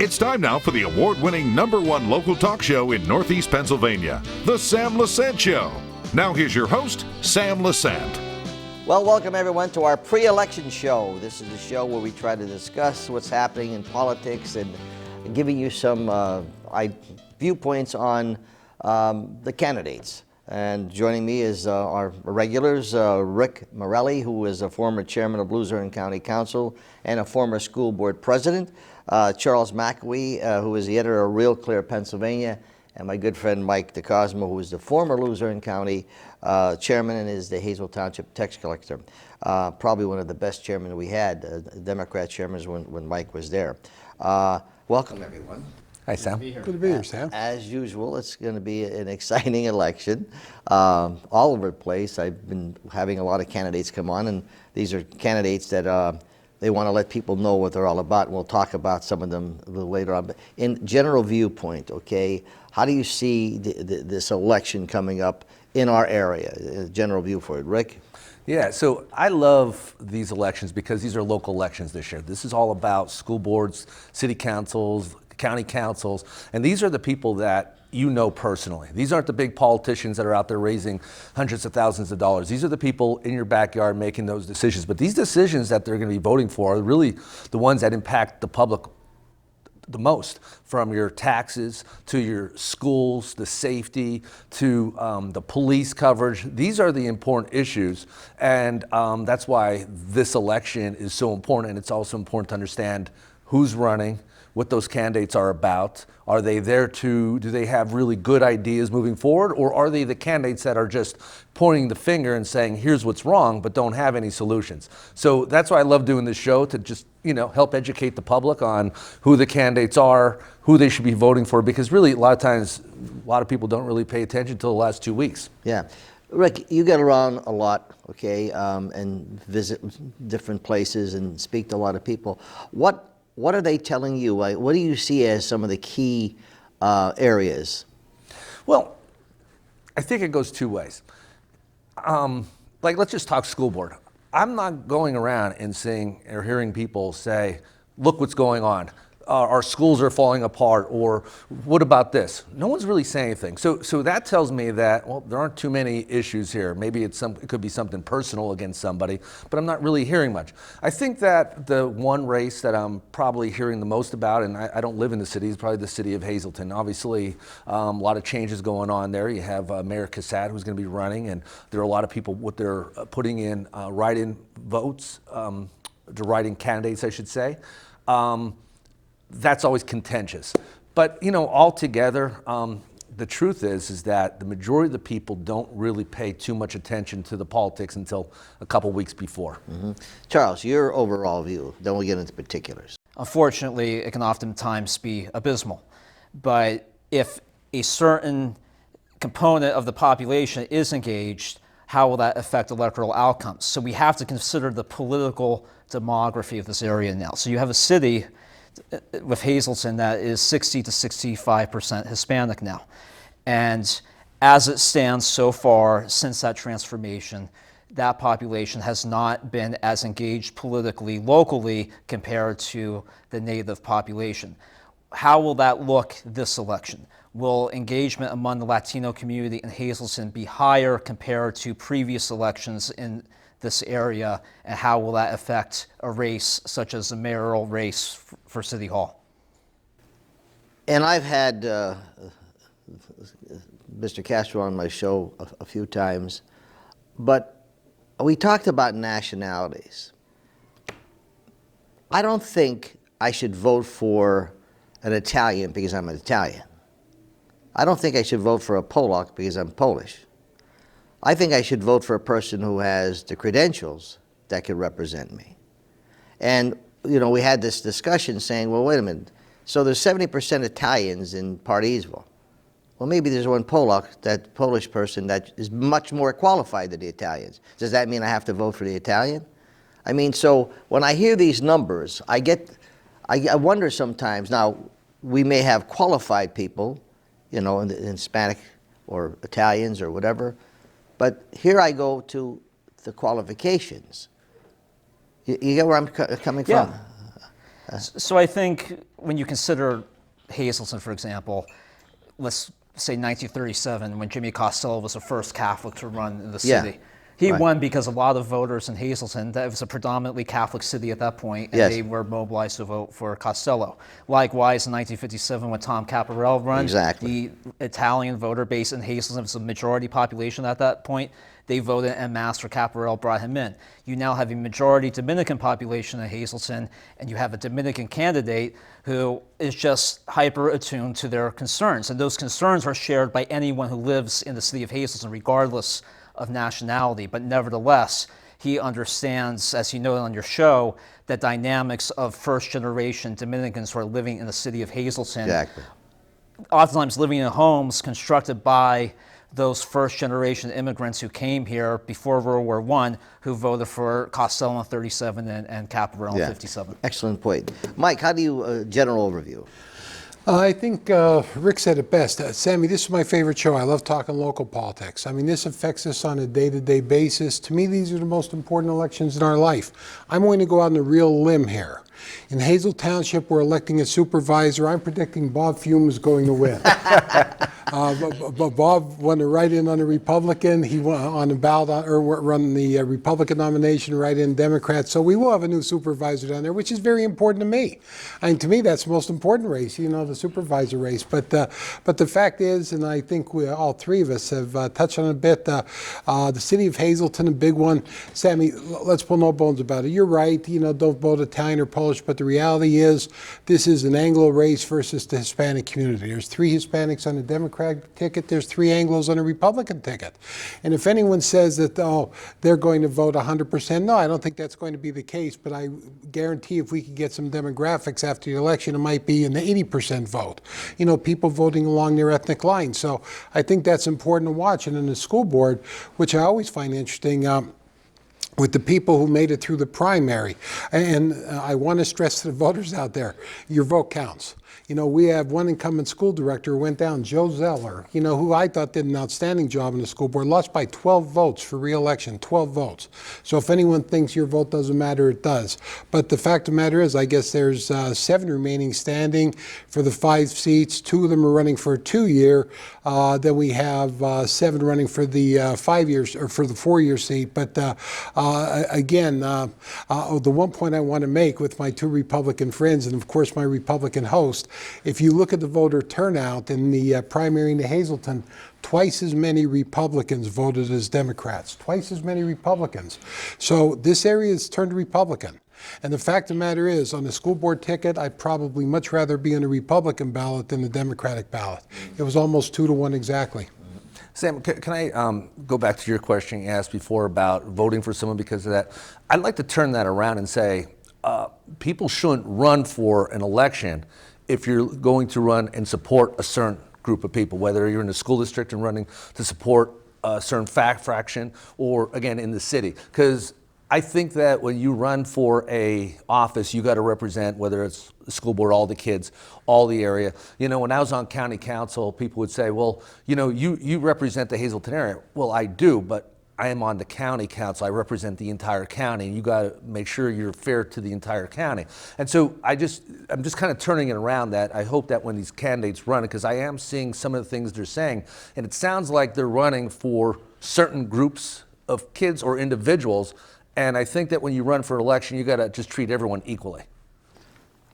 It's time now for the award-winning #1 local talk show in Northeast Pennsylvania, The Sam Lesante Show. Now here's your host, Sam Lesante. Well, welcome everyone to our pre-election show. This is the show where we try to discuss what's happening in politics and giving you some viewpoints on the candidates. And joining me is our regulars, Rick Morelli, who is a former chairman of Luzerne County Council and a former school board president, Charles McAwee, who is the editor of Real Clear Pennsylvania, and my good friend Mike DeCosmo, who is the former Luzerne County chairman and is the Hazel Township tax collector. Probably one of the best chairmen we had, Democrat chairmen, when Mike was there. Welcome, everyone. Hi, Sam. Good to be here, Sam. As usual, it's going to be an exciting election all over the place. I've been having a lot of candidates come on, and these are candidates that they want to let people know what they're all about, and we'll talk about some of them a little later on. But in general viewpoint, okay, how do you see this election coming up in our area? General view for it. Rick? Yeah, so I love these elections because these are local elections this year. This is all about school boards, city councils, county councils, and these are the people that you know personally. These aren't the big politicians that are out there raising hundreds of thousands of dollars. These are the people in your backyard making those decisions. But these decisions that they're going to be voting for are really the ones that impact the public the most, from your taxes to your schools, the safety, to the police coverage. These are the important issues, and that's why this election is so important, and it's also important to understand who's running, what those candidates are about. Are they there do they have really good ideas moving forward, or are they the candidates that are just pointing the finger and saying, here's what's wrong, but don't have any solutions? So that's why I love doing this show, to just, help educate the public on who the candidates are, who they should be voting for, because really a lot of times, a lot of people don't really pay attention until the last 2 weeks. Yeah. Rick, you get around a lot, okay, and visit different places and speak to a lot of people. What are they telling you? What do you see as some of the key areas? Well, I think it goes two ways. Let's just talk school board. I'm not going around and seeing or hearing people say, look what's going on. Our schools are falling apart, or what about this? No one's really saying anything. So that tells me that, well, there aren't too many issues here. Maybe it could be something personal against somebody, but I'm not really hearing much. I think that the one race that I'm probably hearing the most about, and I don't live in the city, is probably the city of Hazleton. Obviously, a lot of changes going on there. You have Mayor Cassatt, who's going to be running, and there are a lot of people, what they're putting in write-in votes, to write-in candidates, I should say. That's always contentious. But, altogether, the truth is that the majority of the people don't really pay too much attention to the politics until a couple weeks before. Mm-hmm. Charles, your overall view, then we'll get into particulars. Unfortunately, it can oftentimes be abysmal. But if a certain component of the population is engaged, how will that affect electoral outcomes? So we have to consider the political demography of this area now. So you have a city with Hazleton that is 60 to 65% Hispanic now. And as it stands so far since that transformation, that population has not been as engaged politically locally compared to the native population. How will that look this election? Will engagement among the Latino community in Hazleton be higher compared to previous elections in this area, and how will that affect a race such as the mayoral race for City Hall? And I've had Mr. Castro on my show a few times, but we talked about nationalities. I don't think I should vote for an Italian because I'm an Italian. I don't think I should vote for a Polak because I'm Polish. I think I should vote for a person who has the credentials that could represent me. And, we had this discussion saying, well, wait a minute, so there's 70% Italians in Partysville. Well, maybe there's one that Polish person that is much more qualified than the Italians. Does that mean I have to vote for the Italian? I mean, so when I hear these numbers, I wonder sometimes, now, we may have qualified people, in Hispanic or Italians or whatever, but here I go to the qualifications. You get where I'm coming Yeah. from? So I think when you consider Hazleton, for example, let's say 1937, when Jimmy Costello was the first Catholic to run in the Yeah. city. He Right. won because a lot of voters in Hazleton, that was a predominantly Catholic city at that point, and Yes. they were mobilized to vote for Costello. Likewise, in 1957, when Tom Caparel ran, Exactly. the Italian voter base in Hazleton was a majority population at that point. They voted en masse for Caparel, brought him in. You now have a majority Dominican population in Hazleton, and you have a Dominican candidate who is just hyper attuned to their concerns. And those concerns are shared by anyone who lives in the city of Hazleton, regardless of nationality. But nevertheless, he understands, as you noted on your show, the dynamics of first-generation Dominicans who are living in the city of Hazleton. Exactly. Oftentimes living in homes constructed by those first-generation immigrants who came here before World War I, who voted for Costello in 37 and Caparel in 57. Excellent point. Mike, how do you, general overview? I think Rick said it best. Sammy, this is my favorite show. I love talking local politics. I mean, this affects us on a day-to-day basis. To me, these are the most important elections in our life. I'm going to go out on a real limb here. In Hazel Township, we're electing a supervisor. I'm predicting Bob Fume is going to win. But Bob won a write-in on a Republican. He won on the ballot, or run the Republican nomination, write-in Democrat. So we will have a new supervisor down there, which is very important to me. I mean, to me, that's the most important race, the supervisor race. But the fact is, and I think all three of us have touched on it a bit, the city of Hazleton, a big one. Sammy, let's pull no bones about it. You're right. Don't vote Italian or Polish, but the reality is this is an Anglo race versus the Hispanic community. There's 3 Hispanics on the Democratic ticket. There's 3 Anglos on a Republican ticket. And if anyone says that, they're going to vote 100%, no, I don't think that's going to be the case. But I guarantee if we could get some demographics after the election, it might be in the 80% vote. People voting along their ethnic lines. So I think that's important to watch. And in the school board, which I always find interesting, with the people who made it through the primary. And I want to stress to the voters out there, your vote counts. We have one incumbent school director who went down, Joe Zeller, who I thought did an outstanding job in the school board, lost by 12 votes for re-election, 12 votes. So if anyone thinks your vote doesn't matter, it does. But the fact of the matter is, I guess there's 7 remaining standing for the 5 seats. 2 of them are running for a 2-year. Then we have 7 running for the 5 years, or for the 4-year seat. But again, the one point I want to make with my 2 Republican friends, and of course my Republican host, if you look at the voter turnout in the primary in Hazleton, twice as many Republicans voted as Democrats, twice as many Republicans. So this area has turned Republican. And the fact of the matter is, on the school board ticket, I'd probably much rather be on the Republican ballot than the Democratic ballot. It was almost 2 to 1 exactly. Sam, can I go back to your question you asked before about voting for someone because of that? I'd like to turn that around and say people shouldn't run for an election if you're going to run and support a certain group of people, whether you're in the school district and running to support a certain fraction or, again, in the city. Because I think that when you run for a office, you got to represent, whether it's the school board, all the kids, all the area. When I was on county council, people would say, well, you represent the Hazleton area. Well, I do, but I am on the county council. I represent the entire county, and you got to make sure you're fair to the entire county. And so I'm just kind of turning it around that I hope that when these candidates run, because I am seeing some of the things they're saying, and it sounds like they're running for certain groups of kids or individuals. And I think that when you run for an election, you got to just treat everyone equally.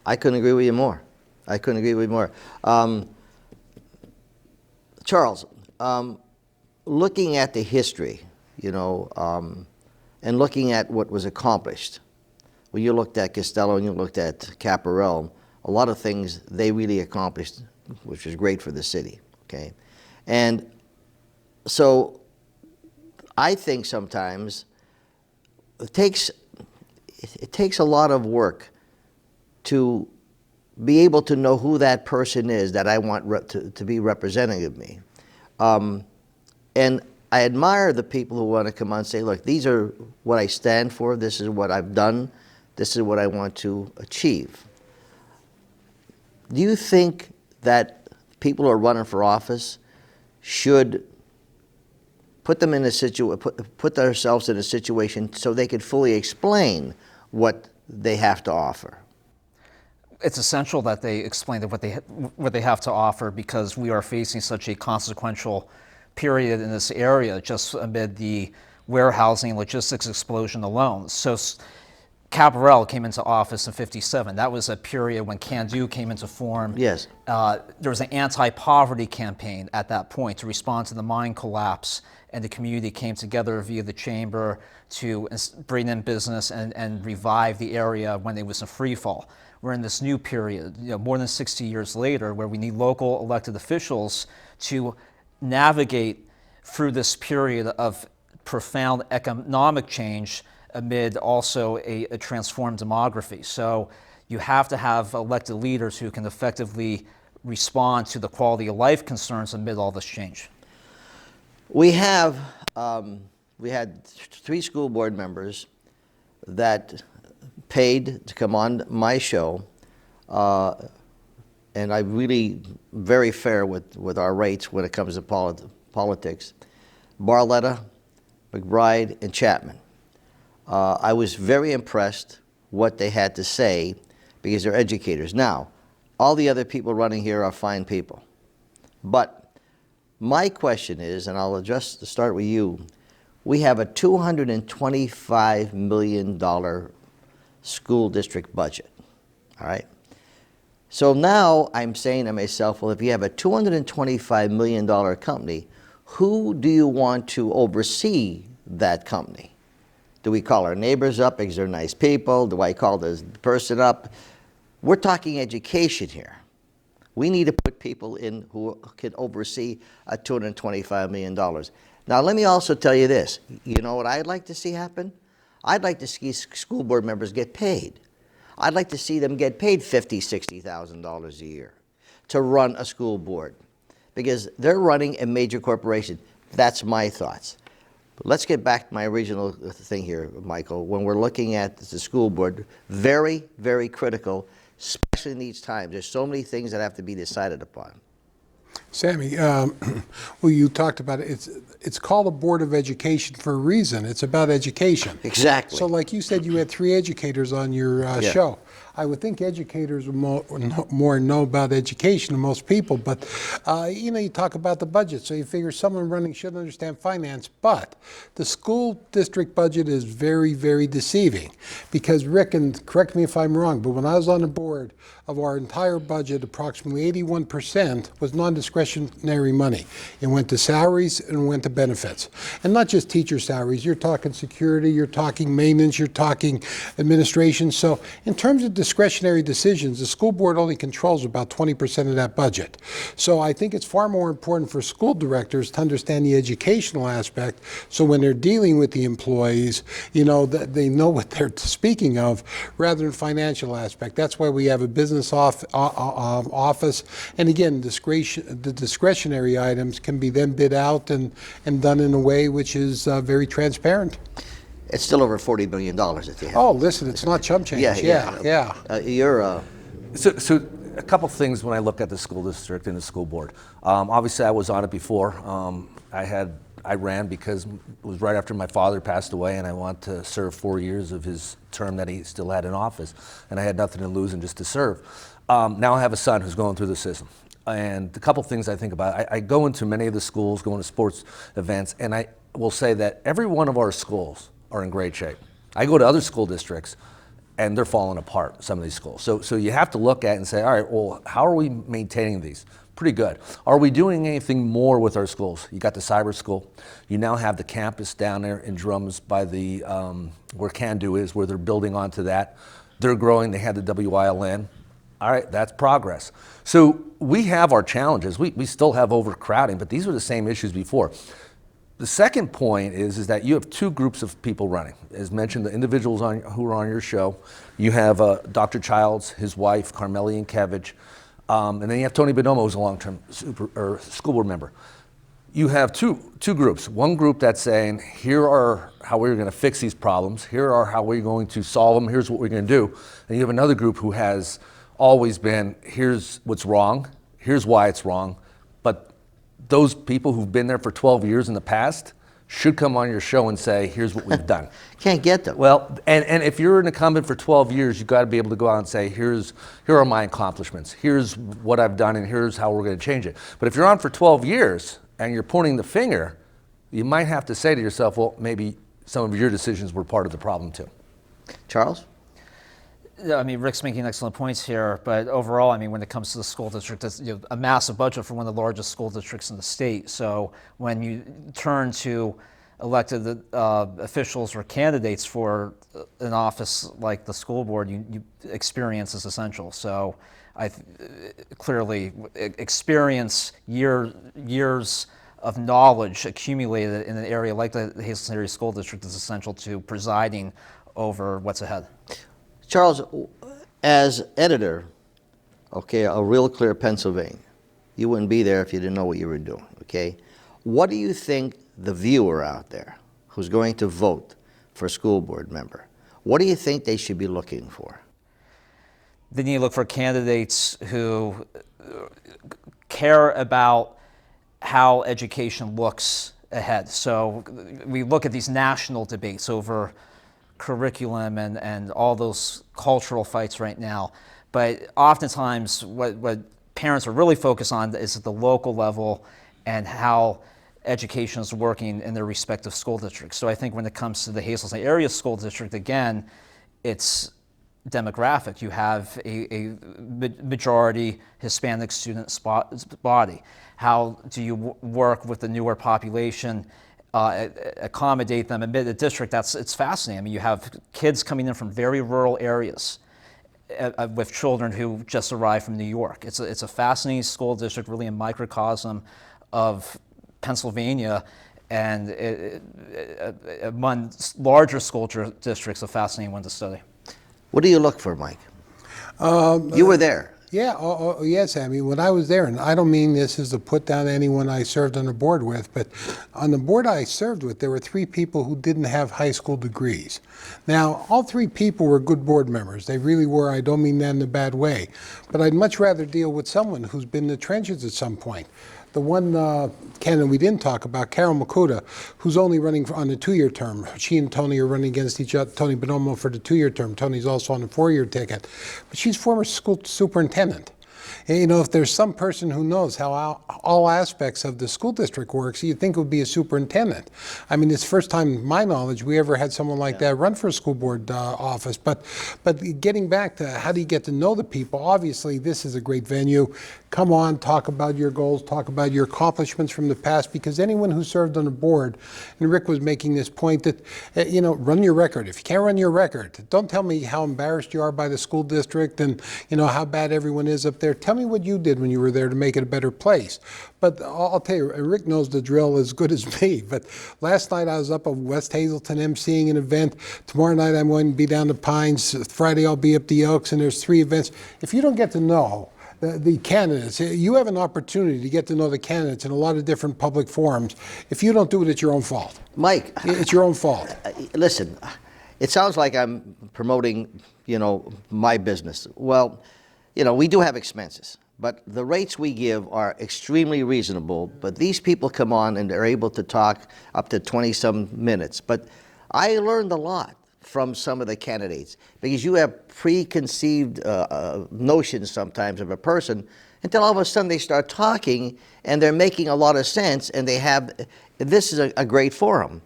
I couldn't agree with you more. Charles, looking at the history, and looking at what was accomplished, when you looked at Costello and you looked at Caparel, a lot of things they really accomplished, which was great for the city, okay? And so I think sometimes it takes a lot of work to be able to know who that person is that I want to be representing of me. And I admire the people who want to come on and say, look, these are what I stand for, this is what I've done, this is what I want to achieve. Do you think that people who are running for office should put themselves in a situation so they could fully explain what they have to offer? It's essential that they explain what they have to offer, because we are facing such a consequential period in this area just amid the warehousing and logistics explosion alone. So Cabral came into office in '57. That was a period when Can-Do came into form. Yes. There was an anti-poverty campaign at that point to respond to the mine collapse, and the community came together via the chamber to bring in business and revive the area when it was in free fall. We're in this new period, more than 60 years later, where we need local elected officials to navigate through this period of profound economic change amid also a transformed demography. So you have to have elected leaders who can effectively respond to the quality of life concerns amid all this change. We had 3 school board members that paid to come on my show, and I'm really very fair with our rates when it comes to politics. Barletta, McBride, and Chapman. I was very impressed what they had to say, because they're educators. Now, all the other people running here are fine people. But my question is, and I'll start with you, we have a $225 million school district budget, all right? So now I'm saying to myself, well, if you have a $225 million company, who do you want to oversee that company? Do we call our neighbors up because they're nice people? Do I call this person up? We're talking education here. We need to put people in who can oversee a $225 million. Now, let me also tell you this. You know what I'd like to see happen? I'd like to see school board members get paid. I'd like to see them get paid $50,000, $60,000 a year to run a school board, because they're running a major corporation. That's my thoughts. But let's get back to my original thing here, Michael. When we're looking at the school board, very, very critical, especially in these times. There's so many things that have to be decided upon. Sammy, well, you talked about it. It's called a Board of Education for a reason. It's about education. Exactly. So like you said, you had 3 educators on your show. I would think educators would more know about education than most people, but you talk about the budget, so you figure someone running should understand finance, but the school district budget is very, very deceiving, because Rick, and correct me if I'm wrong, but when I was on the board, of our entire budget, approximately 81% was non-discretionary money. It went to salaries and it went to benefits. And not just teacher salaries, you're talking security, you're talking maintenance, you're talking administration. So in terms of discretionary decisions, the school board only controls about 20% of that budget. So I think it's far more important for school directors to understand the educational aspect, so when they're dealing with the employees, that they know what they're speaking of, rather than financial aspect. That's why we have a business office. And again, the discretionary items can be then bid out and done in a way which is very transparent. It's still over $40 billion that they have. Oh, listen, it's not chump change. Yeah. So a couple things when I look at the school district and the school board. Obviously, I was on it before. I ran because it was right after my father passed away, and I wanted to serve 4 years of his term that he still had in office, and I had nothing to lose and just to serve. Now I have a son who's going through the system, and a couple things I think about. I go into many of the schools, going to sports events, and I will say that every one of our schools are in great shape. I go to other school districts, and they're falling apart, some of these schools. So you have to look at it and say, all right, well, how are we maintaining these? Pretty good. Are we doing anything more with our schools? You got the cyber school. You now have the campus down there in Drums by the, where Can-Do is, where they're building onto that. They're growing, they had the WILN. All right, that's progress. So we have our challenges. We still have overcrowding, but these were the same issues before. The second point is that you have 2 groups of people running. As mentioned, the individuals who are on your show. You have Dr. Childs, his wife, Carmeli Yankevich, and then you have Tony Bonomo, who's a long-term school board member. You have two groups. One group that's saying, here are how we're going to fix these problems. Here are how we're going to solve them. Here's what we're going to do. And you have another group who has always been, here's what's wrong. Here's why it's wrong. But those people who've been there for 12 years in the past should come on your show and say, here's what we've done. Can't get them. Well, and if you're an incumbent for 12 years, you've got to be able to go out and say, here are my accomplishments. Here's what I've done, and here's how we're going to change it. But if you're on for 12 years and you're pointing the finger, you might have to say to yourself, well, maybe some of your decisions were part of the problem too. Charles? Yeah, I mean, Rick's making excellent points here, but overall, I mean, when it comes to the school district, it's a massive budget for one of the largest school districts in the state. So when you turn to elected officials or candidates for an office like the school board, experience is essential. So clearly, experience, years of knowledge accumulated in an area like the Hazleton Area School District is essential to presiding over what's ahead. Charles, as editor, okay, a Real Clear Pennsylvania, you wouldn't be there if you didn't know what you were doing, okay? What do you think the viewer out there who's going to vote for a school board member, what do you think they should be looking for? They need to look for candidates who care about how education looks ahead. So we look at these national debates over curriculum and all those cultural fights right now. But oftentimes what parents are really focused on is at the local level and how education is working in their respective school districts. So I think when it comes to the Hazleton Area School District, again, it's demographic. You have a majority Hispanic student body. How do you work with the newer population, accommodate them amid the district? It's fascinating. I mean, you have kids coming in from very rural areas with children who just arrived from New York. It's a fascinating school district, really a microcosm of Pennsylvania, and among larger school districts, a fascinating one to study. What do you look for, Mike? You were there. Yeah, yes, I mean, when I was there, and I don't mean this as to put down anyone I served on the board with, but on the board I served with, there were 3 people who didn't have high school degrees. Now, all 3 people were good board members. They really were. I don't mean that in a bad way. But I'd much rather deal with someone who's been in the trenches at some point. The one candidate we didn't talk about, Carol Makuta, who's only running on a 2-year term. She and Tony are running against each other, Tony Bonomo for the 2-year term. Tony's also on a 4-year ticket. But she's former school superintendent. And, you know, if there's some person who knows how all aspects of the school district works, you'd think it would be a superintendent. I mean, it's the first time, in my knowledge, we ever had someone like that run for a school board office. But getting back to how do you get to know the people, obviously this is a great venue. Come on, talk about your goals, talk about your accomplishments from the past, because anyone who served on the board, and Rick was making this point that, you know, run your record. If you can't run your record, don't tell me how embarrassed you are by the school district and, you know, how bad everyone is up there. Tell me what you did when you were there to make it a better place. But I'll tell you, Rick knows the drill as good as me. But last night I was up at West Hazleton emceeing an event. Tomorrow night I'm going to be down to Pines. Friday I'll be up the Oaks, and there's 3 events. If you don't get to know the candidates, you have an opportunity to get to know the candidates in a lot of different public forums. If you don't do it, it's your own fault. Mike. It's your own fault. Listen, it sounds like I'm promoting, you know, my business. Well, you know, we do have expenses, but the rates we give are extremely reasonable. But these people come on and they're able to talk up to 20-some minutes. But I learned a lot from some of the candidates, because you have preconceived notions sometimes of a person until all of a sudden they start talking and they're making a lot of sense, and they have, this is a great forum.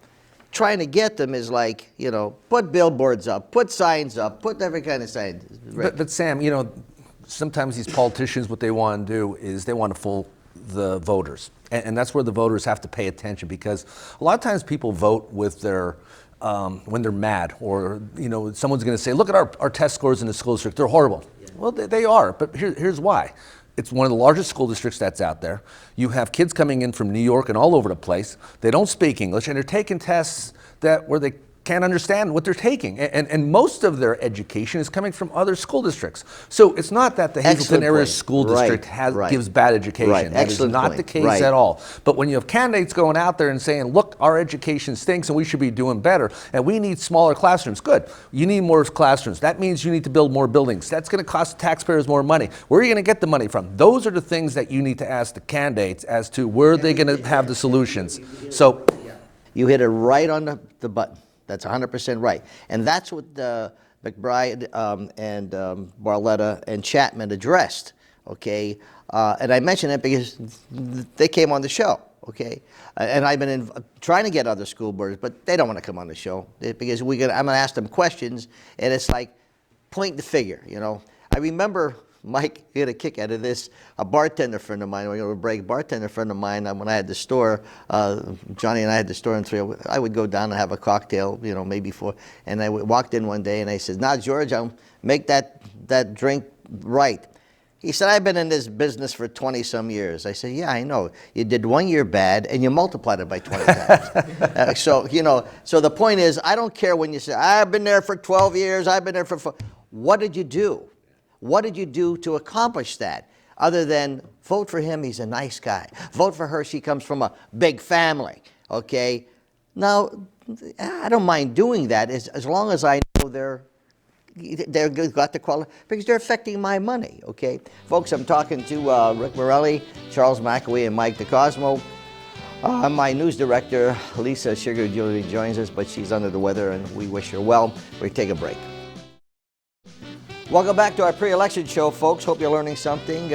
Trying to get them is like, you know, put billboards up, put signs up, put every kind of sign. But Sam, you know, sometimes these politicians, what they want to do is they want to fool the voters. And that's where the voters have to pay attention, because a lot of times people vote with their when they're mad, or, you know, someone's going to say, look at our test scores in the school district, they're horrible. Yeah. Well, they are, but here's why. It's one of the largest school districts that's out there. You have kids coming in from New York and all over the place. They don't speak English, and they're taking tests where they can't understand what they're taking. And most of their education is coming from other school districts. So it's not that the Hazleton Area School District gives bad education. Right. That is not the case at all. But when you have candidates going out there and saying, look, our education stinks and we should be doing better, and we need smaller classrooms. Good. You need more classrooms. That means you need to build more buildings. That's going to cost taxpayers more money. Where are you going to get the money from? Those are the things that you need to ask the candidates as to where they're going to have the solutions. So You hit it right on the button. That's 100% right. And that's what McBride and Barletta and Chapman addressed, okay? And I mention it because they came on the show, okay? And I've been trying to get other school boards, but they don't want to come on the show because I'm going to ask them questions, and it's like point the figure, you know? I remember Mike get a kick out of this. A bartender friend of mine, we were break. Bartender friend of mine, when I had the store, Johnny and I had the store in 3. I would go down and have a cocktail, you know, maybe 4. And I walked in one day and I said, "Now, George, I'll make that drink right." He said, "I've been in this business for 20 some years." I said, "Yeah, I know. You did 1 year bad and you multiplied it by 20 times." So, you know, so the point is, I don't care when you say, "I've been there for 12 years, I've been there for 4. What did you do? What did you do to accomplish that? Other than vote for him, he's a nice guy. Vote for her, she comes from a big family, okay? Now, I don't mind doing that as long as I know they've got the quality, because they're affecting my money, okay? Folks, I'm talking to Rick Morelli, Charles McAwee, and Mike DeCosmo. My news director, Lisa Sugar Jewelry, joins us, but she's under the weather, and we wish her well. We take a break. Welcome back to our pre-election show, folks. Hope you're learning something.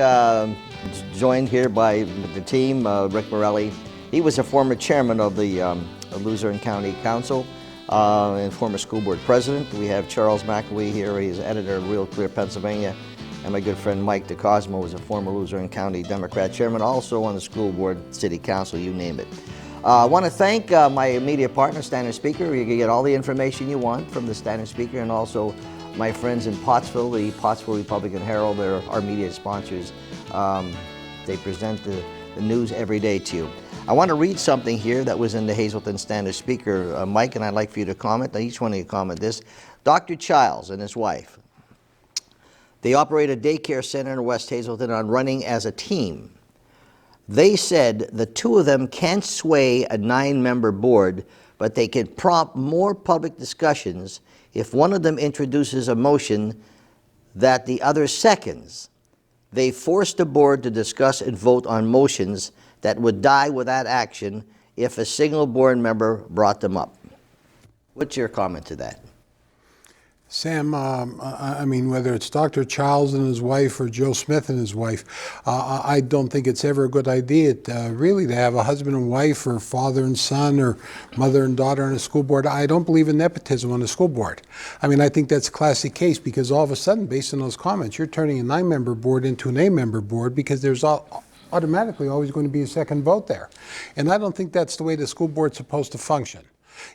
Joined here by the team, Rick Morelli. He was a former chairman of the Luzerne County Council and former school board president. We have Charles McAwee here. He's editor of Real Clear, Pennsylvania. And my good friend Mike DeCosmo was a former Luzerne County Democrat chairman, also on the school board, city council, you name it. I want to thank my media partner, Standard Speaker. You can get all the information you want from the Standard Speaker, and also my friends in Pottsville, the Pottsville Republican Herald. They're our media sponsors. They present the news every day to you. I want to read something here that was in the Hazleton Standard Speaker, Mike, and I'd like for you to comment. Each one of you comment this. Dr. Childs and his wife, they operate a daycare center in West Hazleton on running as a team. They said the two of them can't sway a 9-member board, but they can prompt more public discussions if one of them introduces a motion that the other seconds. They forced the board to discuss and vote on motions that would die without action if a single board member brought them up. What's your comment to that? Sam, I mean, whether it's Dr. Childs and his wife or Joe Smith and his wife, I don't think it's ever a good idea really to have a husband and wife or father and son or mother and daughter on a school board. I don't believe in nepotism on a school board. I mean, I think that's a classic case because all of a sudden, based on those comments, you're turning a 9-member board into an 8-member board because there's automatically always going to be a second vote there. And I don't think that's the way the school board's supposed to function.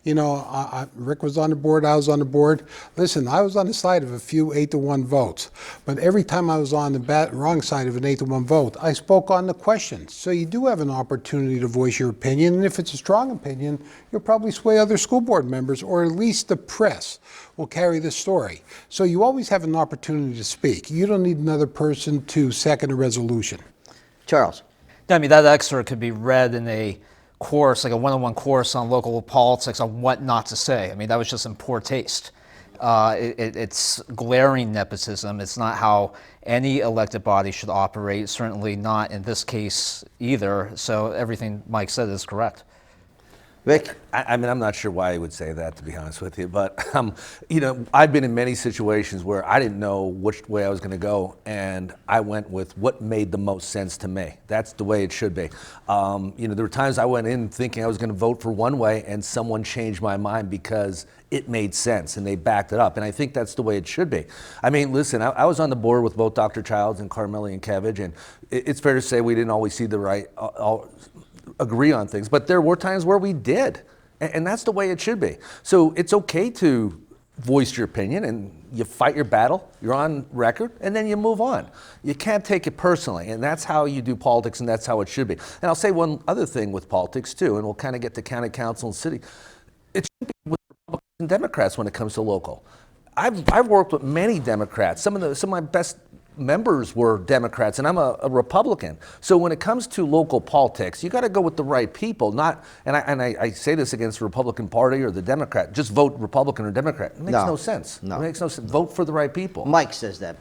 You know, Rick was on the board, I was on the board. Listen, I was on the side of a few 8-to-1 votes, but every time I was on the wrong side of an 8-to-1 vote, I spoke on the questions. So you do have an opportunity to voice your opinion, and if it's a strong opinion, you'll probably sway other school board members, or at least the press will carry the story. So you always have an opportunity to speak. You don't need another person to second a resolution. Charles. I mean, that excerpt could be read in a course, like a one-on-one course on local politics on what not to say. I mean, that was just in poor taste. It's glaring nepotism. It's not how any elected body should operate, certainly not in this case either. So everything Mike said is correct. Rick? I mean, I'm not sure why he would say that, to be honest with you, but you know, I've been in many situations where I didn't know which way I was going to go, and I went with what made the most sense to me. That's the way it should be. You know, there were times I went in thinking I was going to vote for one way, and someone changed my mind because it made sense, and they backed it up, and I think that's the way it should be. I mean, listen, I was on the board with both Dr. Childs and Carmeli and Kevich, and it's fair to say we didn't always see the right agree on things, but there were times where we did, and that's the way it should be. So it's okay to voice your opinion, and you fight your battle, you're on record, and then you move on. You can't take it personally, and that's how you do politics, and that's how it should be. And I'll say one other thing with politics too, and we'll kind of get to county council and city. It should be with Republicans and Democrats when it comes to local. I've worked with many Democrats, some of my best members were Democrats, and I'm a Republican. So when it comes to local politics, you got to go with the right people. Not, and I say this against the Republican Party or the Democrat. Just vote Republican or Democrat. It makes no sense. No. It makes no sense. Vote for the right people. Mike says that.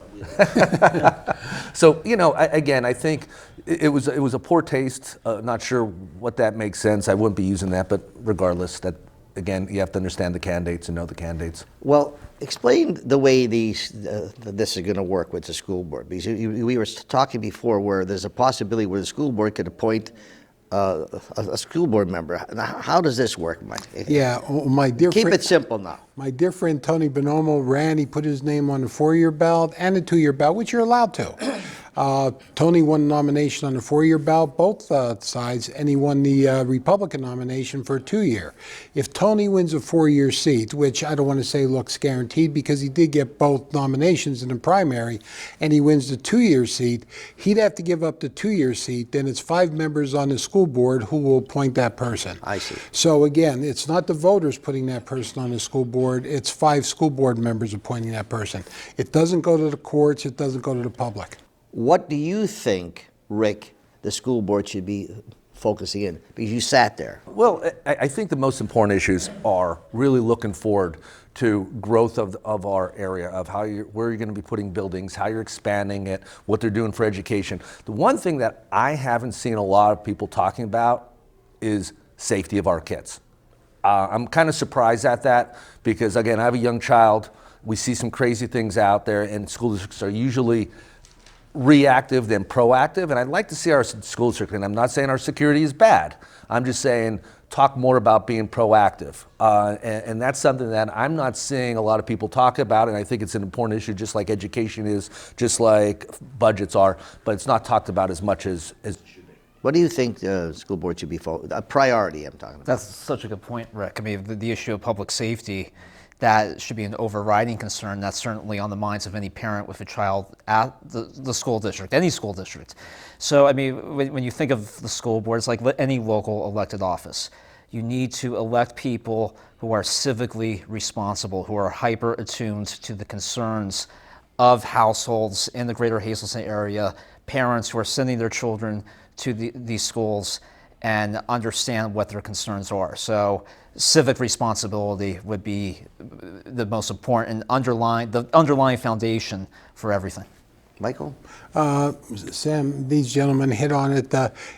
So again, I think it was a poor taste. Not sure what that makes sense. I wouldn't be using that, but regardless, that again, you have to understand the candidates and know the candidates. Well, explain the way this is going to work with the school board, because we were talking before where there's a possibility where the school board could appoint a school board member. How does this work, Mike? Yeah, my dear Keep friend, it simple now. my dear friend Tony Bonomo ran. He put his name on the 4-year ballot and a 2-year ballot, which you're allowed to. Tony won the nomination on the 4-year ballot, both sides, and he won the Republican nomination for a 2-year. If Tony wins a 4-year seat, which I don't want to say looks guaranteed because he did get both nominations in the primary, and he wins the 2-year seat, he'd have to give up the 2-year seat. Then it's 5 members on the school board who will appoint that person. I see. So again, it's not the voters putting that person on the school board, it's 5 school board members appointing that person. It doesn't go to the courts, it doesn't go to the public. What do you think, Rick, the school board should be focusing in? Because you sat there. Well, I think the most important issues are really looking forward to growth of our area, of where you're going to be putting buildings, how you're expanding it, what they're doing for education. The one thing that I haven't seen a lot of people talking about is safety of our kids. I'm kind of surprised at that because, again, I have a young child. We see some crazy things out there, and school districts are usually reactive than proactive, and I'd like to see our school district, and I'm not saying our security is bad, I'm just saying talk more about being proactive, and that's something that I'm not seeing a lot of people talk about, and I think it's an important issue, just like education is, just like budgets are, but it's not talked about as much as it should be. What do you think the school board should be a priority? I'm talking about. That's such a good point, Rick. I mean, the issue of public safety, that should be an overriding concern. That's certainly on the minds of any parent with a child at the school district, any school district. So, I mean, when you think of the school board, it's like any local elected office. You need to elect people who are civically responsible, who are hyper attuned to the concerns of households in the greater Hazleton area, parents who are sending their children to these schools and understand what their concerns are. So civic responsibility would be the most important underlying foundation for everything. Michael? Sam, these gentlemen hit on it.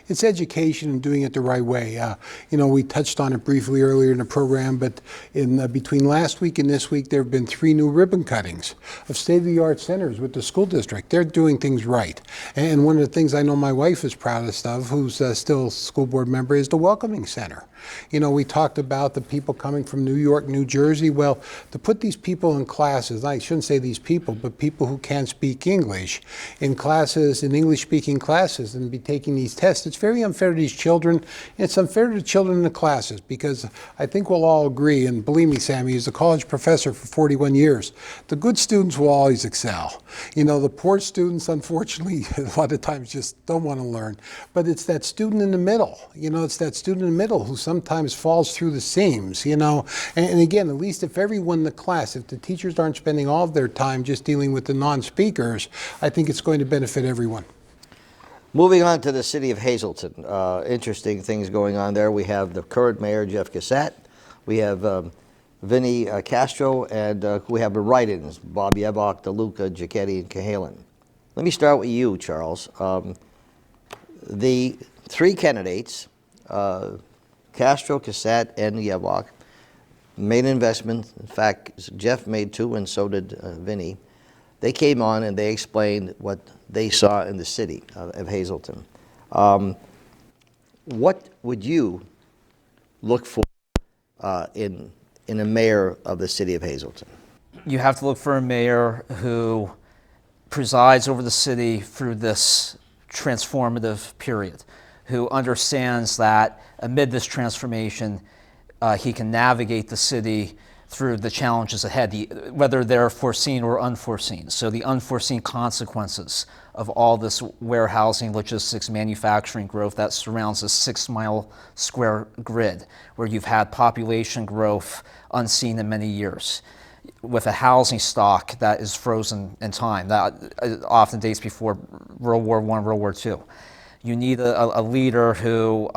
It's education and doing it the right way. We touched on it briefly earlier in the program, but between last week and this week, there have been 3 new ribbon cuttings of state-of-the-art centers with the school district. They're doing things right. And one of the things I know my wife is proudest of, who's still a school board member, is the Welcoming Center. We talked about the people coming from New York, New Jersey. Well, to put these people in classes, I shouldn't say these people, but people who can't speak English, in classes, in English-speaking classes, and be taking these tests, it's very unfair to these children. It's unfair to the children in the classes because I think we'll all agree, and believe me, Sammy, as a college professor for 41 years, the good students will always excel. The poor students, unfortunately, a lot of times just don't want to learn. But it's that student in the middle. It's that student in the middle who sometimes falls through the seams, And again, at least if everyone in the class, if the teachers aren't spending all of their time just dealing with the non-speakers, I think it's going to benefit everyone. Moving on to the city of Hazleton. Interesting things going on there. We have the current mayor, Jeff Cassett. We have Vinny Castro, and we have the write-ins, Bob Yebok, DeLuca, Giacchetti, and Cahalan. Let me start with you, Charles. The 3 candidates, Castro, Cassett, and Yebok, made an investment. In fact, Jeff made 2, and so did Vinny. They came on and they explained what they saw in the city of Hazleton. What would you look for in a mayor of the city of Hazleton? You have to look for a mayor who presides over the city through this transformative period, who understands that amid this transformation, he can navigate the city through the challenges ahead, whether they're foreseen or unforeseen. So the unforeseen consequences of all this warehousing, logistics, manufacturing growth that surrounds a 6-mile square grid, where you've had population growth unseen in many years. with a housing stock that is frozen in time, that often dates before World War I, World War II. You need a leader who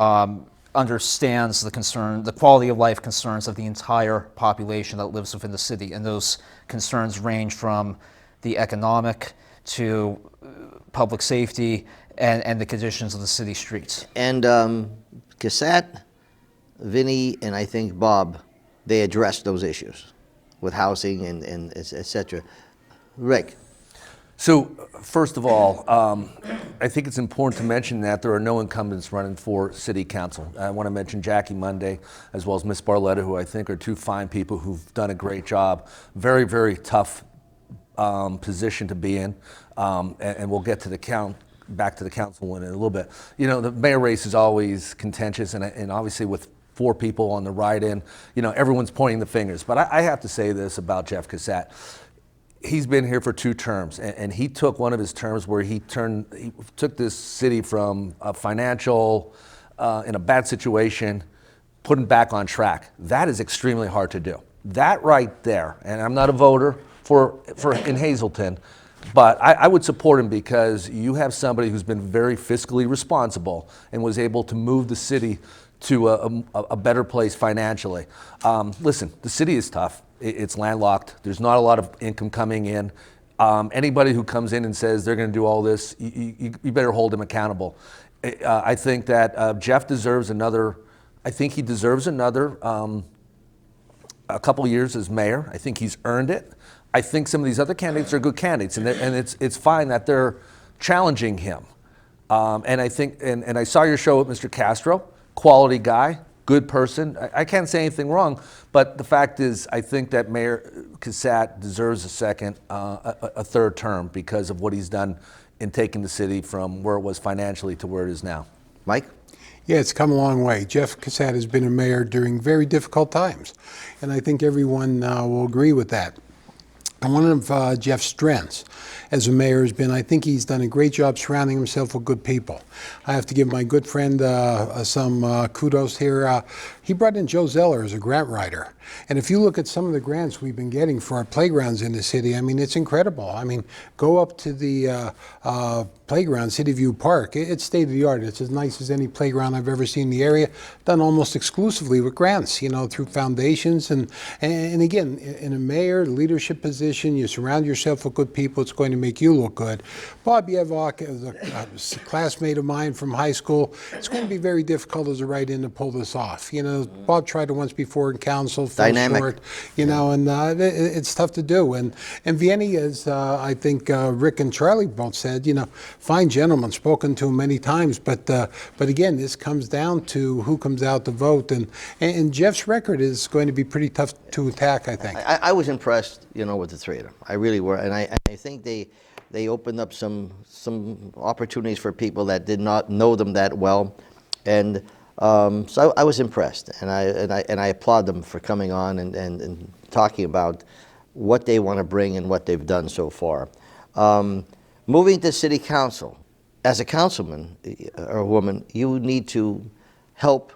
understands the quality of life concerns of the entire population that lives within the city. And those concerns range from the economic to public safety and the conditions of the city streets. And Cassette, Vinny, and I think Bob, they addressed those issues with housing and et cetera. Rick? So, first of all, I think it's important to mention that there are no incumbents running for city council. I want to mention Jackie Monday as well as Miss Barletta, who I think are two fine people who've done a great job. Very, very tough position to be in, and we'll get to back to the council in a little bit. You know, the mayor race is always contentious, and obviously with 4 people on the ride-in, you know, everyone's pointing the fingers. But I have to say this about Jeff Cassette. He's been here for 2 terms, and he took one of his terms where he took this city from a financial, in a bad situation, put him back on track. That is extremely hard to do. That right there, and I'm not a voter in Hazleton, but I would support him because you have somebody who's been very fiscally responsible and was able to move the city to a better place financially. Listen, the city is tough. It's landlocked. There's not a lot of income coming in. Anybody who comes in and says they're going to do all this, you better hold them accountable. I think that Jeff deserves another. I think he deserves another a couple years as mayor. I think he's earned it. I think some of these other candidates are good candidates, and it's fine that they're challenging him. And I think, and I saw your show with Mr. Castro. Quality guy, good person. I can't say anything wrong, but the fact is, I think that Mayor Cassette deserves a third term because of what he's done in taking the city from where it was financially to where it is now. Mike? Yeah, it's come a long way. Jeff Cassette has been a mayor during very difficult times, and I think everyone will agree with that. And one of Jeff's strengths as a mayor has been, I think he's done a great job surrounding himself with good people. I have to give my good friend some kudos here. He brought in Joe Zeller as a grant writer. And if you look at some of the grants we've been getting for our playgrounds in the city, I mean, it's incredible. I mean, go up to the playground, City View Park. It's state of the art. It's as nice as any playground I've ever seen in the area, done almost exclusively with grants, you know, through foundations. And again, in a mayor leadership position, you surround yourself with good people, it's going to make you look good. Bob Yevok is a classmate of mine from high school. It's going to be very difficult as a write-in to pull this off. You know, Bob tried it once before in council, fell Dynamic. short, you know, and it's tough to do. And Vianney, as I think Rick and Charlie both said, you know, fine gentleman, spoken to him many times, but again, this comes down to who comes out to vote, and Jeff's record is going to be pretty tough to attack, I think. I was impressed, you know, with the 3 of them. I really were, and I think they opened up some opportunities for people that did not know them that well, and so I was impressed, and I applaud them for coming on and talking about what they want to bring and what they've done so far. Moving to city council, as a councilman or woman, you need to help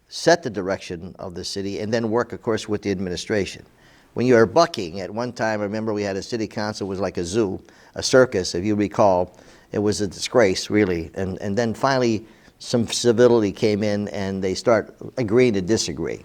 set the direction of the city and then work, of course, with the administration. When you are bucking, at one time, I remember we had a city council, it was like a zoo, a circus, if you recall. It was a disgrace, really. And then finally, some civility came in and they start agreeing to disagree.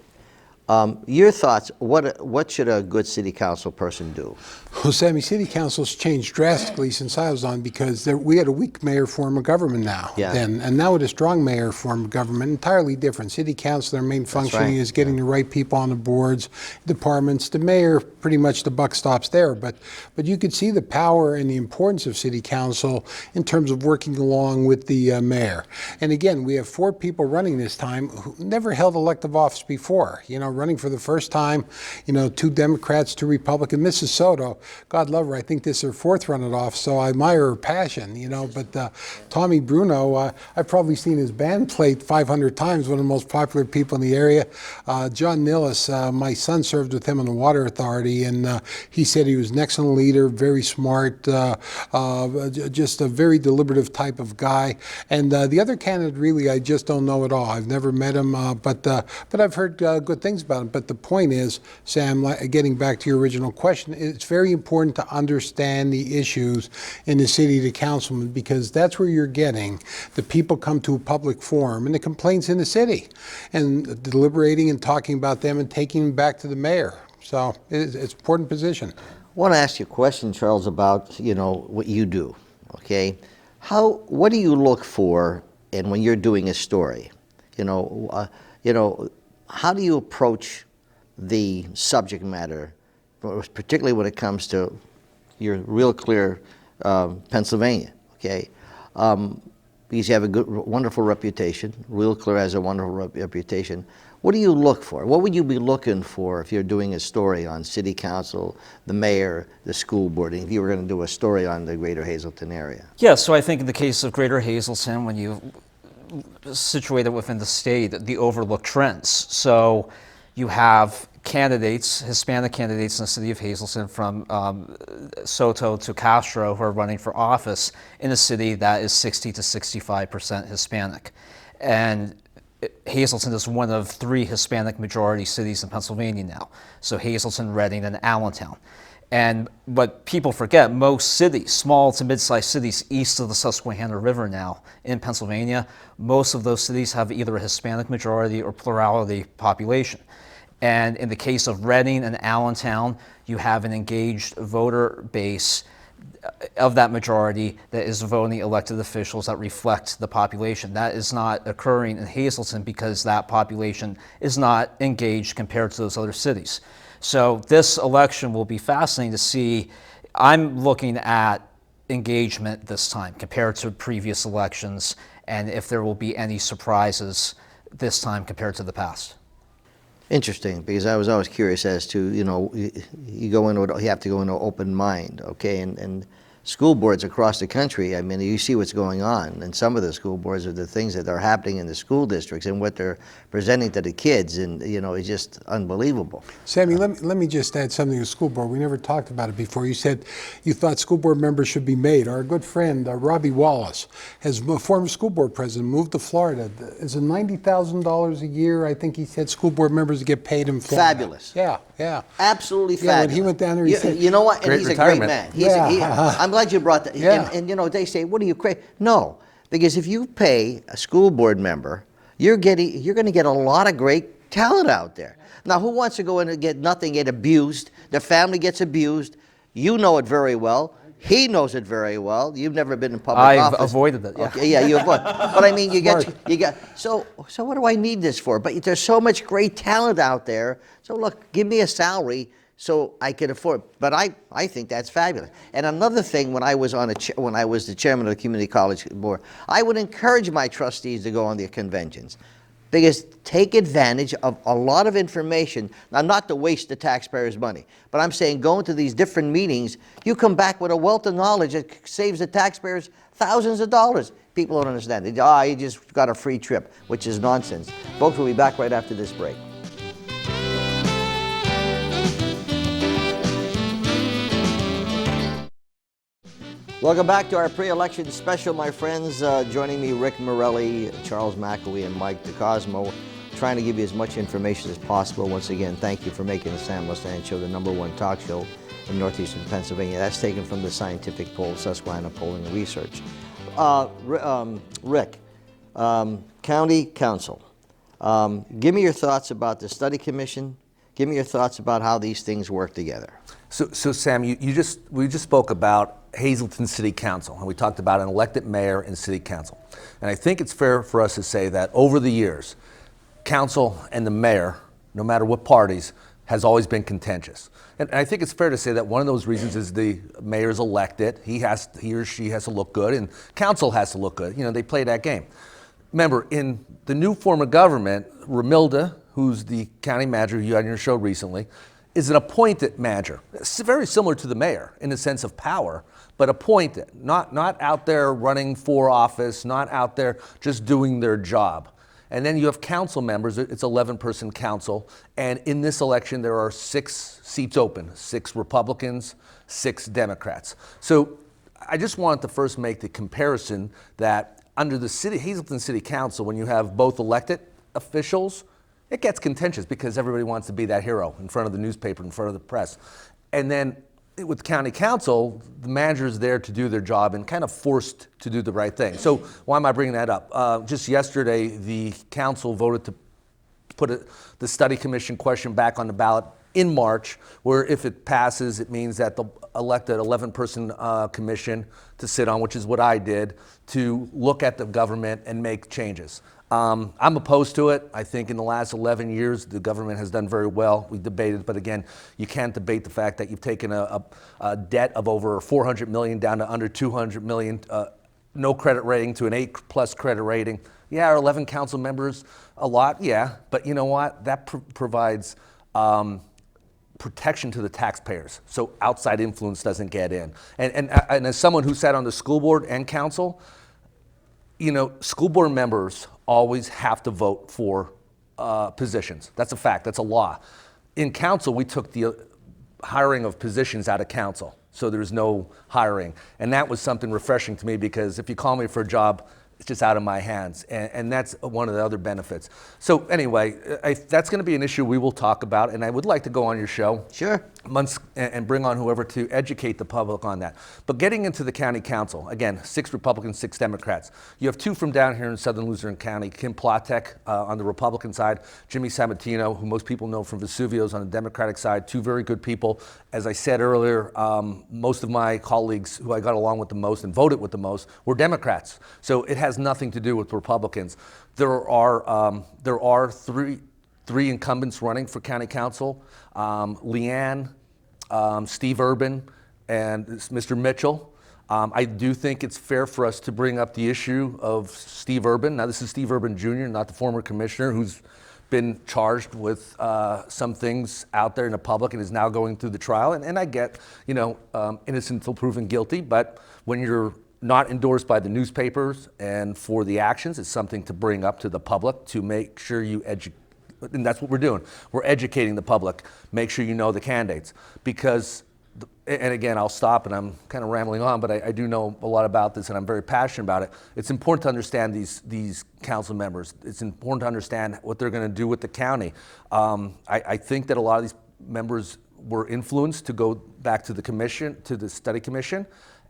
Your thoughts, what should a good city council person do? Well, Sammy, city council's changed drastically since I was on because we had a weak mayor form of government now. Yeah. And now with a strong mayor form of government, entirely different. City council, their main functioning is getting the right people on the boards, departments. The mayor, pretty much the buck stops there. But you could see the power and the importance of city council in terms of working along with the mayor. And again, we have 4 people running this time who never held elective office before. You know, running for the first time, you know, 2 Democrats, 2 Republicans. Mrs. Soto, God love her, I think this is her 4th run-off, so I admire her passion, you know. But Tommy Bruno, I've probably seen his band played 500 times, one of the most popular people in the area. John Nillis, my son served with him on the Water Authority, and he said he was an excellent leader, very smart, just a very deliberative type of guy. And the other candidate, really, I just don't know at all. I've never met him, but I've heard good things things about it. But the point is, Sam, getting back to your original question, it's very important to understand the issues in the city to councilman, because that's where you're getting the people come to a public forum and the complaints in the city, and deliberating and talking about them and taking them back to the mayor. So it's an important position. I want to ask you a question, Charles, about what you do. Okay, what do you look for, and when you're doing a story, how do you approach the subject matter, particularly when it comes to your Real Clear, Pennsylvania? Okay, because you have a wonderful reputation. Real Clear has a wonderful reputation. What do you look for? What would you be looking for if you're doing a story on city council, the mayor, the school board, and if you were going to do a story on the greater Hazleton area? Yeah, so I think in the case of greater Hazleton, when you situate it within the state, the overlooked trends. So you have candidates, Hispanic candidates in the city of Hazleton, from Soto to Castro, who are running for office in a city that is 60 to 65% Hispanic. And Hazleton is one of 3 Hispanic majority cities in Pennsylvania now. So Hazleton, Reading, and Allentown. And what people forget, most cities, small to mid-sized cities east of the Susquehanna River now in Pennsylvania, most of those cities have either a Hispanic majority or plurality population. And in the case of Reading and Allentown, you have an engaged voter base of that majority that is voting elected officials that reflect the population. That is not occurring in Hazleton because that population is not engaged compared to those other cities. So this election will be fascinating to see. I'm looking at engagement this time compared to previous elections, and if there will be any surprises this time compared to the past. Interesting, because I was always curious as to, you have to go into an open mind, okay? And school boards across the country, I mean, you see what's going on, and some of the school boards are the things that are happening in the school districts and what they're presenting to the kids, and it's just unbelievable. Sammy, let me just add something to school board. We never talked about it before. You said you thought school board members should be made. Our good friend, Robbie Wallace, has a former school board president, moved to Florida. Is it $90,000 a year? I think he said school board members get paid in Florida. Fabulous. Yeah. Absolutely Yeah, fabulous. when he went down there, he said, you know what? And he's a great retirement. man. I'm glad you brought that. Yeah. And they say, what are you crazy? No, because if you pay a school board member, you're going to get a lot of great talent out there. Now, who wants to go in and get nothing, get abused? Their family gets abused. You know it very well. He knows it very well. You've never been in public office. I've avoided it. Yeah. Okay, yeah, you avoid. But I mean, you got. So what do I need this for? But there's so much great talent out there. So look, give me a salary so I can afford. But I think that's fabulous. And another thing, when I was the chairman of the community college board, I would encourage my trustees to go on their conventions. Because take advantage of a lot of information. Now, not to waste the taxpayers' money, but I'm saying going to these different meetings, you come back with a wealth of knowledge that saves the taxpayers thousands of dollars. People don't understand. They you just got a free trip, which is nonsense. Folks, we'll be back right after this break. Welcome back to our pre-election special, my friends. Joining me, Rick Morelli, Charles McElwee, and Mike DeCosmo, trying to give you as much information as possible. Once again, thank you for making the Sam Lesante Show the #1 talk show in northeastern Pennsylvania. That's taken from the scientific poll, Susquehanna Polling and Research. Rick, County Council, give me your thoughts about the study commission. Give me your thoughts about how these things work together. So Sam, we just spoke about Hazleton City Council, and we talked about an elected mayor and city council. And I think it's fair for us to say that over the years, council and the mayor, no matter what parties, has always been contentious. And I think it's fair to say that one of those reasons is the mayor's elected. He or she has to look good, and council has to look good. They play that game. Remember, in the new form of government, Ramilda, who's the county manager you had on your show recently, is an appointed manager. It's very similar to the mayor in the sense of power, but appointed, not out there running for office, not out there just doing their job. And then you have council members. It's 11-person council, and in this election there are 6 seats open, 6 Republicans, 6 Democrats. So I just wanted to first make the comparison that under the Hazleton City Council, when you have both elected officials it gets contentious because everybody wants to be that hero in front of the newspaper, in front of the press. And then with county council, the manager is there to do their job and kind of forced to do the right thing. So why am I bringing that up? Just yesterday, the council voted to put the study commission question back on the ballot in March, where if it passes, it means that they'll elect an 11-person commission to sit on, which is what I did, to look at the government and make changes. I'm opposed to it. I think in the last 11 years, the government has done very well. We debated, but again, you can't debate the fact that you've taken a debt of over $400 million down to under $200 million, no credit rating to an 8+ credit rating. Yeah, our 11 council members, a lot, yeah, but you know what? That provides protection to the taxpayers, so outside influence doesn't get in. And as someone who sat on the school board and council, you know, school board members always have to vote for positions. That's a fact, that's a law. In council, we took the hiring of positions out of council, so there's no hiring. And that was something refreshing to me, because if you call me for a job, it's just out of my hands, and that's one of the other benefits. So anyway, that's going to be an issue we will talk about, and I would like to go on your show. Sure. And bring on whoever to educate the public on that. But getting into the county council, again, 6 Republicans, 6 Democrats. You have 2 from down here in southern Luzerne County, Kim Platek on the Republican side, Jimmy Sabatino, who most people know from Vesuvio's on the Democratic side, 2 very good people. As I said earlier, most of my colleagues who I got along with the most and voted with the most were Democrats. So it has nothing to do with Republicans. There are three incumbents running for county council, Leanne, Steve Urban, and Mr. Mitchell. I do think it's fair for us to bring up the issue of Steve Urban. Now, this is Steve Urban Jr., not the former commissioner, who's been charged with some things out there in the public and is now going through the trial. And I get, you know, innocent until proven guilty, but when you're not endorsed by the newspapers and for the actions, it's something to bring up to the public to make sure you educate. And that's what we're doing. We're educating the public. Make sure you know the candidates. Because, and again, I'll stop and I'm kind of rambling on, but I do know a lot about this and I'm very passionate about it. It's important to understand these council members. It's important to understand what they're going to do with the county. I think that a lot of these members were influenced to go back to the commission, to the study commission,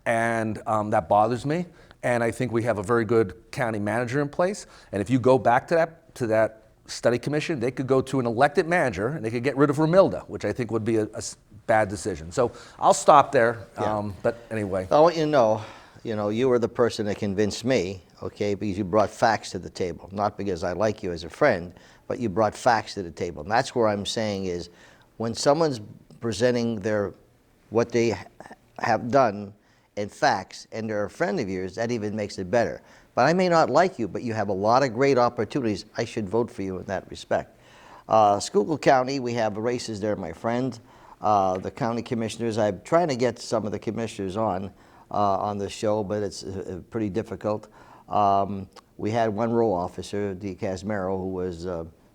and that bothers me. And I think we have a very good county manager in place. And if you go back to that study commission, they could go to an elected manager and they could get rid of Romilda, which I think would be a bad decision. So I'll stop there. Yeah. But anyway. I want you to know, you were the person that convinced me, okay, because you brought facts to the table. Not because I like you as a friend, but you brought facts to the table. And that's where I'm saying is, when someone's presenting what they have done in facts and they're a friend of yours, that even makes it better. But I may not like you, but you have a lot of great opportunities. I should vote for you in that respect. Schuylkill County, we have races there, my friend. The county commissioners, I'm trying to get some of the commissioners on the show, but it's pretty difficult. We had one row officer, Dee Casmero, who was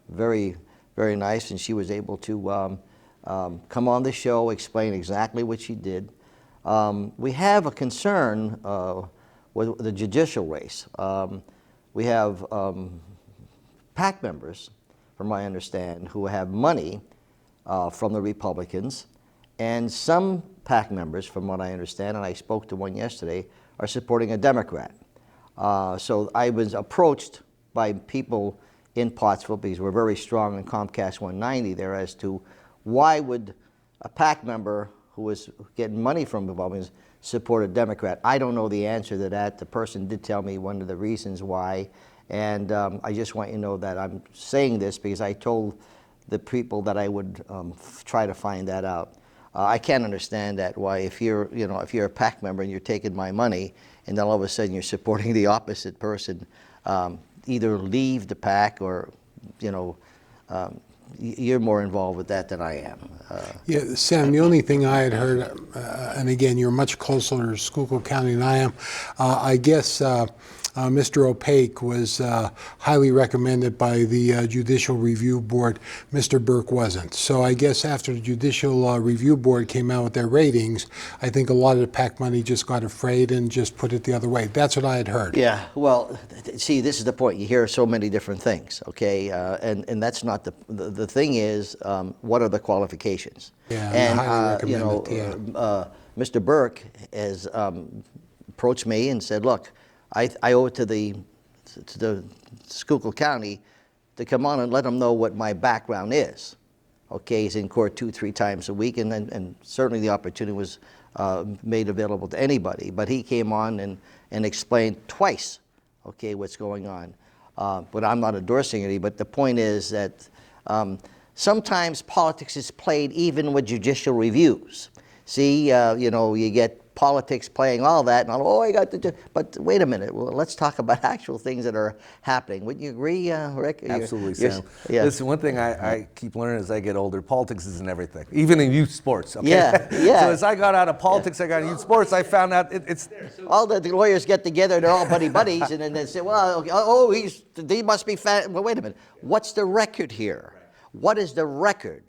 very, very nice, and she was able to come on the show, explain exactly what she did. We have a concern with the judicial race. We have PAC members, from what I understand, who have money from the Republicans, and some PAC members, from what I understand, and I spoke to one yesterday, are supporting a Democrat. So I was approached by people in Pottsville, because we're very strong in Comcast 190 there, as to why would a PAC member who was getting money from Republicans support a Democrat. I don't know the answer to that. The person did tell me one of the reasons why, and I just want you to know that I'm saying this because I told the people that I would try to find that out. I can't understand that, why if you're a PAC member and you're taking my money and then all of a sudden you're supporting the opposite person, either leave the PAC or, you're more involved with that than I am. Yeah, Sam, the only thing I had heard, and again, you're much closer to Schuylkill County than I am, I guess Mr. Opaque was highly recommended by the Judicial Review Board. Mr. Burke wasn't. So I guess after the Judicial Review Board came out with their ratings, I think a lot of the PAC money just got afraid and just put it the other way. That's what I had heard. Yeah, well, see, this is the point. You hear so many different things, okay? And that's not the thing is, what are the qualifications? Yeah, and highly you know, recommended, Mr. Burke has approached me and said, look, I owe it to the Schuylkill County to come on and let them know what my background is. Okay, he's in court 2-3 times a week, and certainly the opportunity was made available to anybody. But he came on and explained twice, okay, what's going on. But I'm not endorsing any, but the point is that sometimes politics is played even with judicial reviews. See, you know, you get politics playing all that, and oh, I got to. But wait a minute. Well, let's talk about actual things that are happening. Wouldn't you agree, Rick? Absolutely, Sam. Yeah. Listen, one thing I keep learning as I get older: politics isn't everything, even in youth sports. Okay? Yeah, yeah. So as I got out of politics, I got into youth sports. I found out it's all the lawyers get together. They're all buddies, and then they say, "Well, oh, he must be fat." Well, wait a minute. What's the record here? What is the record?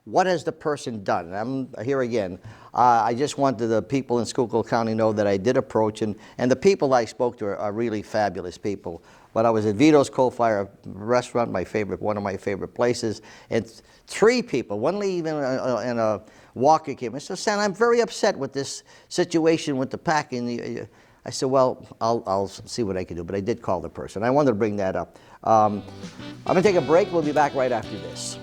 What has the person done? And I'm here again. I just wanted the people in Schuylkill County know that I did approach, and the people I spoke to are really fabulous people. But I was at Vito's Coal Fire Restaurant, one of my favorite places, and 3 people, one lady even and a walker came. I said, Sam, I'm very upset with this situation with the PAC. And I said, well, I'll see what I can do. But I did call the person. I wanted to bring that up. I'm going to take a break. We'll be back right after this.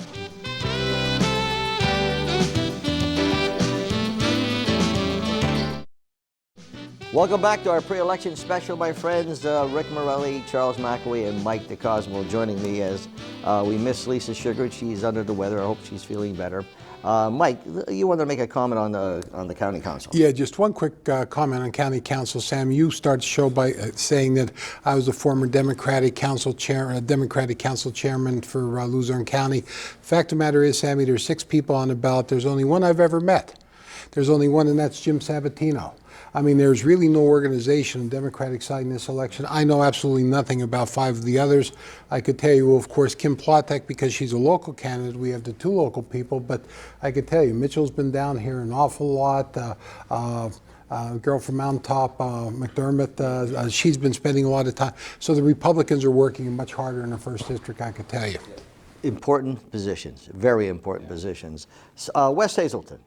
Welcome back to our pre-election special, my friends. Rick Morelli, Charles McAwee, and Mike DeCosmo joining me as we miss Lisa Sugar. She's under the weather. I hope she's feeling better. Mike, you wanted to make a comment on the county council. Yeah, just one quick comment on county council. Sam, you started the show by saying that I was a former Democratic council chairman for Luzerne County. Fact of the matter is, Sammy, there's 6 people on the ballot. There's only one I've ever met. There's only one, and that's Jim Sabatino. I mean, there's really no organization on the Democratic side in this election. I know absolutely nothing about 5 of the others. I could tell you, of course, Kim Plotek, because she's a local candidate. We have the 2 local people, but I could tell you, Mitchell's been down here an awful lot. Girl from Mountaintop, McDermott, she's been spending a lot of time. So the Republicans are working much harder in the 1st District, I could tell you. Important positions, very important positions. West Hazelton.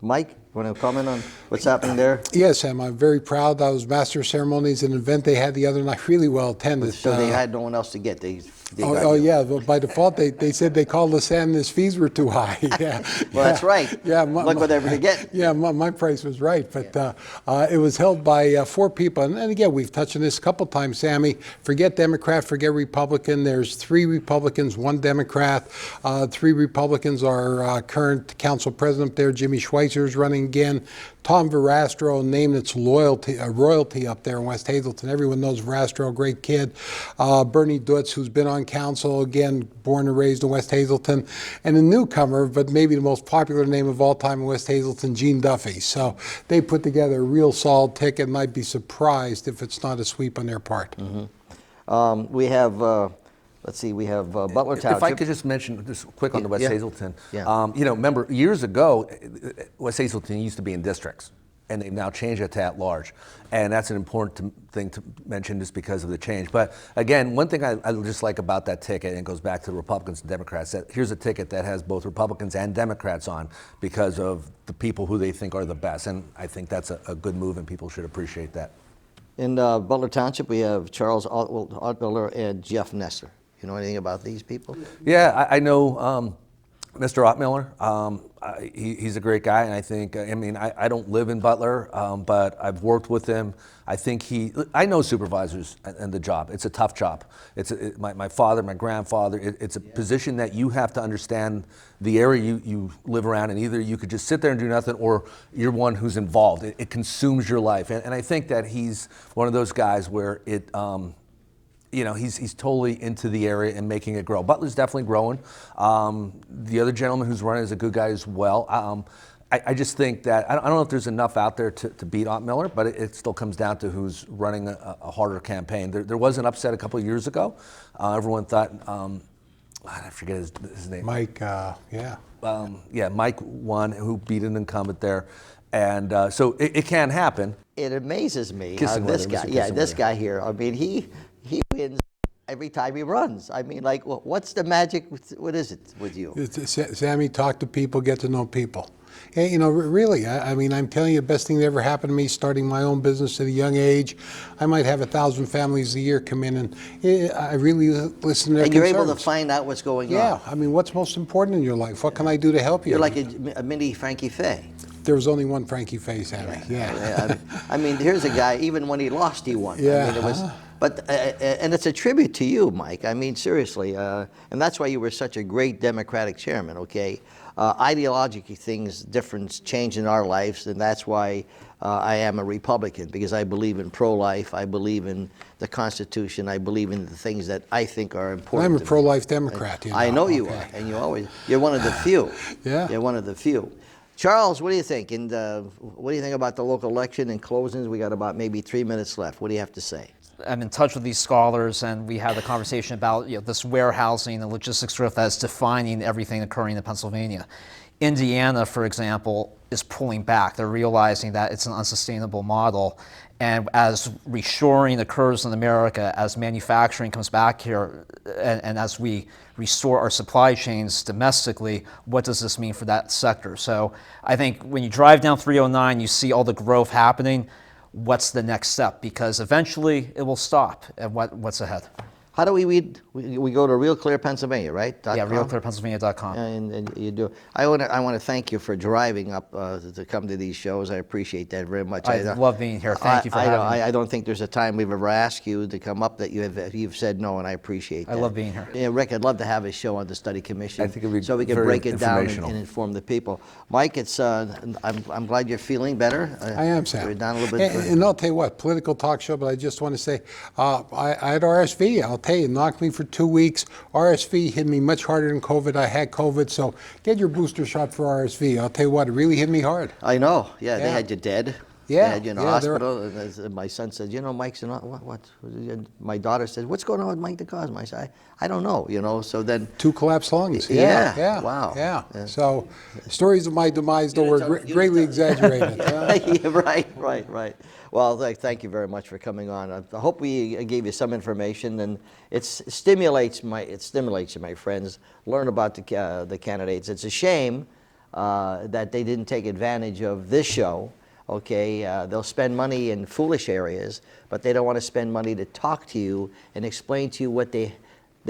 Mike, want to comment on what's happening there? Yes, Sam, I'm very proud. I was master of ceremonies at an event they had the other night, really well attended. So they had no one else to get. Yeah, well, by default, they said they called us and his fees were too high. Yeah, well, that's right. Yeah, look what they were getting. Yeah, my price was right, but it was held by 4 people. And again, we've touched on this a couple times, Sammy. Forget Democrat, forget Republican. There's 3 Republicans, 1 Democrat. 3 Republicans are current council president there. Jimmy Schweitzer is running again. Tom Verastro, a name that's royalty up there in West Hazelton. Everyone knows Verastro, great kid. Bernie Dutz, who's been on council, again, born and raised in West Hazelton. And a newcomer, but maybe the most popular name of all time in West Hazelton, Gene Duffy. So they put together a real solid ticket, and I'd be surprised if it's not a sweep on their part. Mm-hmm. We have... let's see, we have Butler Township. If I could just mention, just quick on the West Hazelton. Yeah. You know, remember, years ago, West Hazelton used to be in districts, and they've now changed it to at large. And that's an important thing to mention just because of the change. But again, one thing I just like about that ticket, and it goes back to the Republicans and Democrats, that here's a ticket that has both Republicans and Democrats on because of the people who they think are the best. And I think that's a good move, and people should appreciate that. In Butler Township, we have Charles Ottmiller and Jeff Nestor. You know anything about these people? Yeah, I know Mr. Ottmiller. He's a great guy, and I think, I mean, I don't live in Butler, but I've worked with him. I think I know supervisors and the job. It's a tough job. My father, my grandfather, it's a position that you have to understand the area you live around, and either you could just sit there and do nothing, or you're one who's involved. It consumes your life. And I think that he's one of those guys where you know, he's totally into the area and making it grow. Butler's definitely growing. The other gentleman who's running is a good guy as well. I just think that I don't know if there's enough out there to beat Aunt Miller, but it still comes down to who's running a harder campaign. There was an upset a couple of years ago. Everyone thought, I forget his name. Mike, yeah. Mike won, who beat an incumbent there. And so it can happen. It amazes me how Kissing this weather, guy, Mr. yeah, Kissing this weather. guy here, I mean, he wins every time he runs. I mean, like, what's the magic? What is it with you? Sammy, talk to people, get to know people. Hey, you know, really, I mean, I'm telling you, the best thing that ever happened to me, starting my own business at a young age. I might have 1,000 families a year come in, and I really listen to their And you're concerns. able to find out what's going on. Yeah, I mean, what's most important in your life? What can I do to help you? You're like a mini Frankie Faye. There was only one Frankie Faye, Sammy. Yeah. Yeah, I mean, here's a guy, even when he lost, he won. Yeah. I mean, it was, but, and it's a tribute to you, Mike. I mean, seriously. And that's why you were such a great Democratic chairman, okay? Ideologically, things, difference, change in our lives, and that's why I am a Republican, because I believe in pro-life, I believe in the Constitution, I believe in the things that I think are important. I'm a to me. pro-life Democrat. You know? I know you Okay. are, and you're one of the few. Yeah. You're one of the few. Charles, what do you think? And what do you think about the local election and closings? We got about maybe 3 minutes left. What do you have to say? I'm in touch with these scholars, and we had the conversation about this warehousing and logistics growth that's defining everything occurring in Pennsylvania. Indiana, for example, is pulling back. They're realizing that it's an unsustainable model. And as reshoring occurs in America, as manufacturing comes back here, and as we restore our supply chains domestically, what does this mean for that sector? So I think when you drive down 309, you see all the growth happening. What's the next step? Because eventually it will stop. And what's ahead? How do we read? We go to Real Clear Pennsylvania, right? Yeah, .com? realclearpennsylvania.com. And you do. I want to thank you for driving up to come to these shows. I appreciate that very much. I love being here. Thank you for having me. I don't think there's a time we've ever asked you to come up that you've said no, and I appreciate that. I love being here. Yeah, Rick, I'd love to have a show on the study commission. I think it'd be so we can very break it down informational. and inform the people. Mike, it's I'm glad you're feeling better. I am, Sam. You're down a little bit. And I'll tell you what, political talk show, but I just want to say, I had RSV. I'll tell you, it knocked me for 2 weeks. RSV hit me much harder than COVID. I had COVID, so get your booster shot for RSV. I'll tell you what, it really hit me hard. I know. Yeah, they Yeah. had you dead. Yeah, They had you in the yeah, they're- hospital. And my son said, Mike's in, what? My daughter said, what's going on with Mike DeCosmo? I said, I don't know, So then, 2 collapsed lungs. Yeah, Yeah. wow. Yeah. Yeah. So stories of my demise, though, were greatly exaggerated. yeah, right. Well, thank you very much for coming on. I hope we gave you some information, and it stimulates you, my friends. Learn about the candidates. It's a shame that they didn't take advantage of this show. Okay, they'll spend money in foolish areas, but they don't want to spend money to talk to you and explain to you what they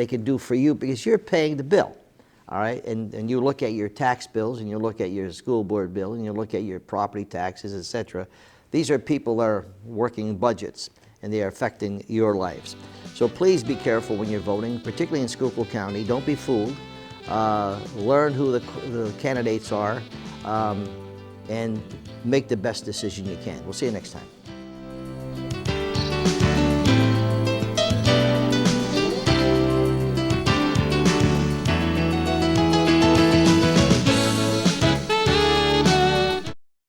can do for you, because you're paying the bill. All right, and you look at your tax bills, and you look at your school board bill, and you look at your property taxes, etc. These are people that are working budgets, and they are affecting your lives. So please be careful when you're voting, particularly in Schuylkill County. Don't be fooled. Learn who the candidates are, and make the best decision you can. We'll see you next time.